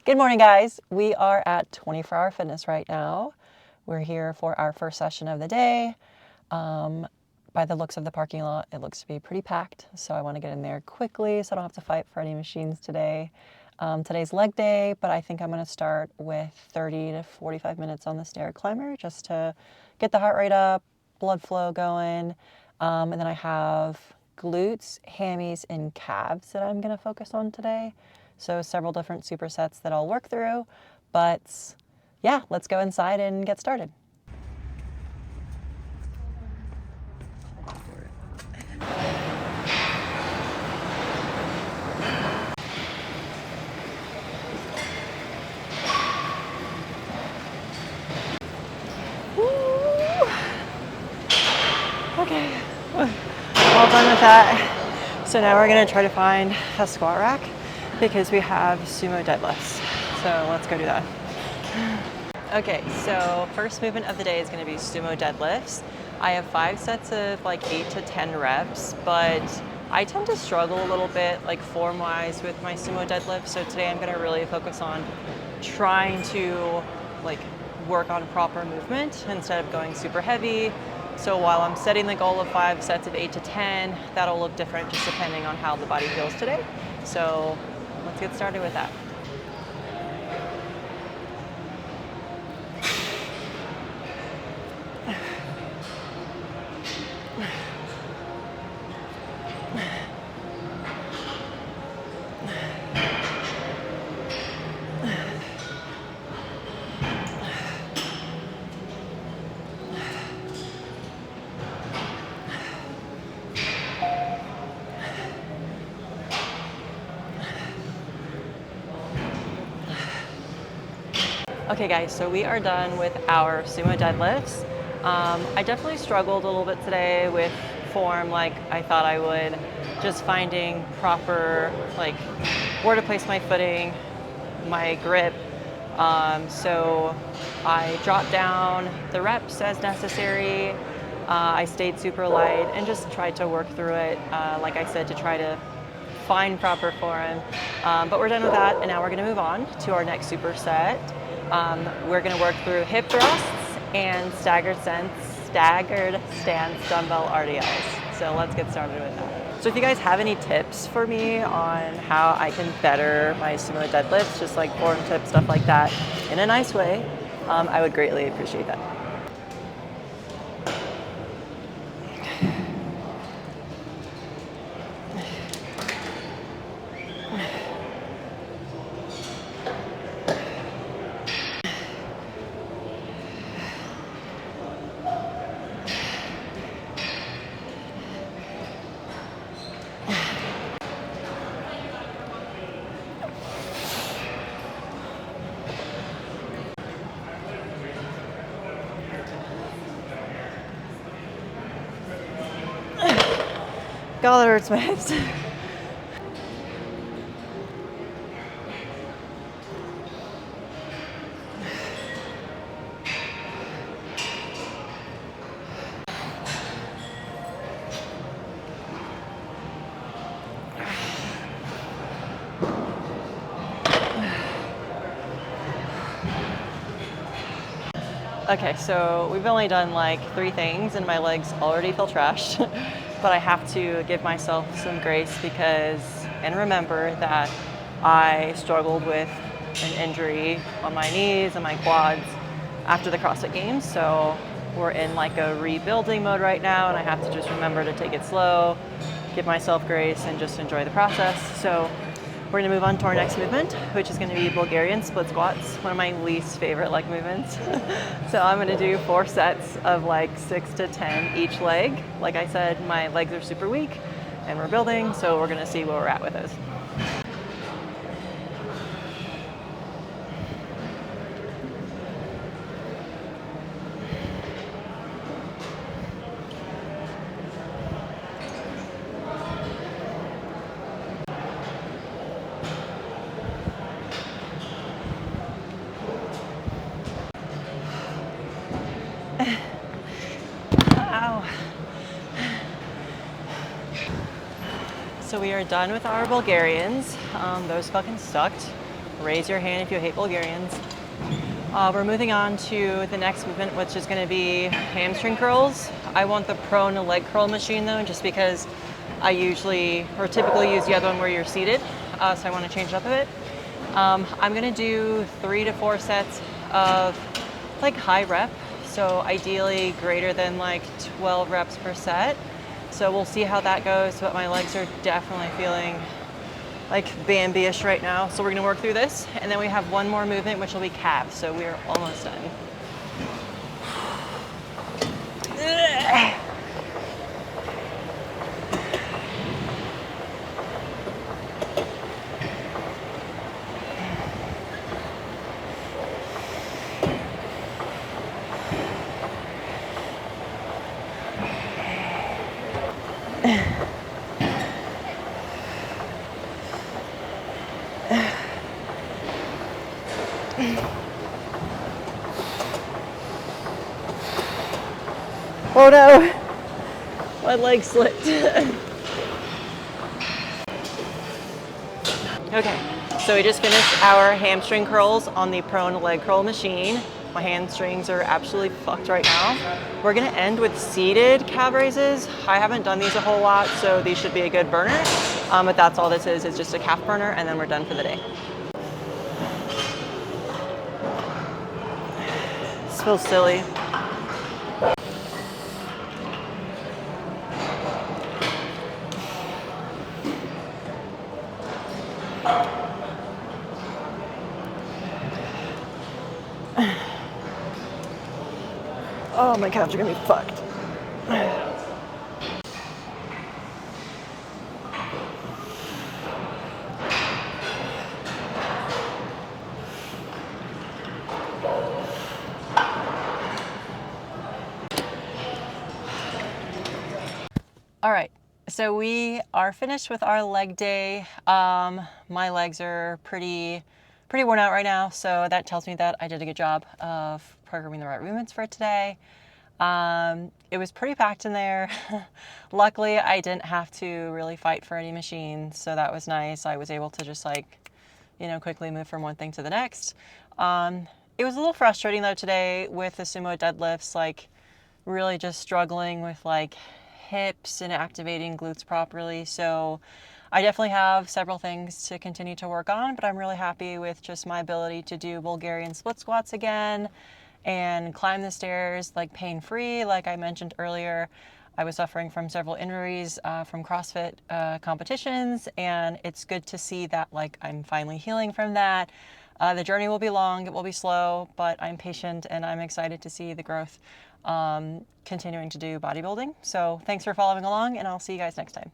Good morning, guys. We are at 24 Hour Fitness right now. We're here for our first session of the day. By the looks of the parking lot, it looks to be pretty packed, so I want to get in there quickly so I don't have to fight for any machines today. Today's leg day, but I think I'm going to start with 30 to 45 minutes on the stair climber just to get the heart rate up, blood flow going, and then I have glutes, hammies, and calves that I'm going to focus on today. So several different supersets that I'll work through, but yeah, let's go inside and get started. Okay, all done with that. So now we're gonna try to find a squat rack because we have sumo deadlifts. So let's go do that. Okay, so first movement of the day is gonna be sumo deadlifts. I have 5 sets of like 8 to 10 reps, but I tend to struggle a little bit like form-wise with my sumo deadlifts. So today I'm gonna really focus on trying to like work on proper movement instead of going super heavy. So while I'm setting the goal of 5 sets of 8 to 10, that'll look different just depending on how the body feels today. So let's get started with that. Okay guys, so we are done with our sumo deadlifts. I definitely struggled a little bit today with form like I thought I would, just finding proper, like where to place my footing, my grip. So I dropped down the reps as necessary. I stayed super light and just tried to work through it, like I said, to try to find proper form. But we're done with that, and now we're gonna move on to our next superset. We're going to work through hip thrusts and staggered stance dumbbell RDLs. So let's get started with that. So if you guys have any tips for me on how I can better my sumo deadlifts, just like form tips, stuff like that, in a nice way, I would greatly appreciate that. God, that hurts my hips. Okay, so we've only done like 3 things and my legs already feel trashed, but I have to give myself some grace and remember that I struggled with an injury on my knees and my quads after the CrossFit Games. So we're in like a rebuilding mode right now, and I have to just remember to take it slow, give myself grace, and just enjoy the process. So we're gonna move on to our next movement, which is gonna be Bulgarian split squats, one of my least favorite leg movements. So I'm gonna do 4 sets of like 6 to 10 each leg. Like I said, my legs are super weak and we're building, so we're gonna see where we're at with those. Ow. So we are done with our Bulgarians. Those fucking sucked. raise your hand if you hate Bulgarians. We're moving on to the next movement, which is going to be hamstring curls. I want the prone leg curl machine though, just because I usually or typically use the other one where you're seated, so I want to change it up a bit. I'm going to do 3 to 4 sets of like high rep, so ideally greater than like 12 reps per set. So we'll see how that goes, but my legs are definitely feeling like Bambi-ish right now. So we're gonna work through this, and then we have one more movement, which will be calves. So we are almost done. Oh no, my leg slipped. Okay, so we just finished our hamstring curls on the prone leg curl machine. My hamstrings are absolutely fucked right now. We're gonna end with seated calf raises. I haven't done these a whole lot, so these should be a good burner. But that's all this is just a calf burner, and then we're done for the day. This feels silly. Oh, my calves are gonna be fucked. All right, so we are finished with our leg day. My legs are pretty worn out right now, so that tells me that I did a good job of programming the right movements for today. It was pretty packed in there. Luckily, I didn't have to really fight for any machines, so that was nice. I was able to just quickly move from one thing to the next. It was a little frustrating though today with the sumo deadlifts, like really just struggling with like hips and activating glutes properly. So I definitely have several things to continue to work on, but I'm really happy with just my ability to do Bulgarian split squats again and climb the stairs like pain-free. Like I mentioned earlier, I was suffering from several injuries from CrossFit competitions, and it's good to see that like I'm finally healing from that. The journey will be long, it will be slow, but I'm patient and I'm excited to see the growth continuing to do bodybuilding. So thanks for following along, and I'll see you guys next time.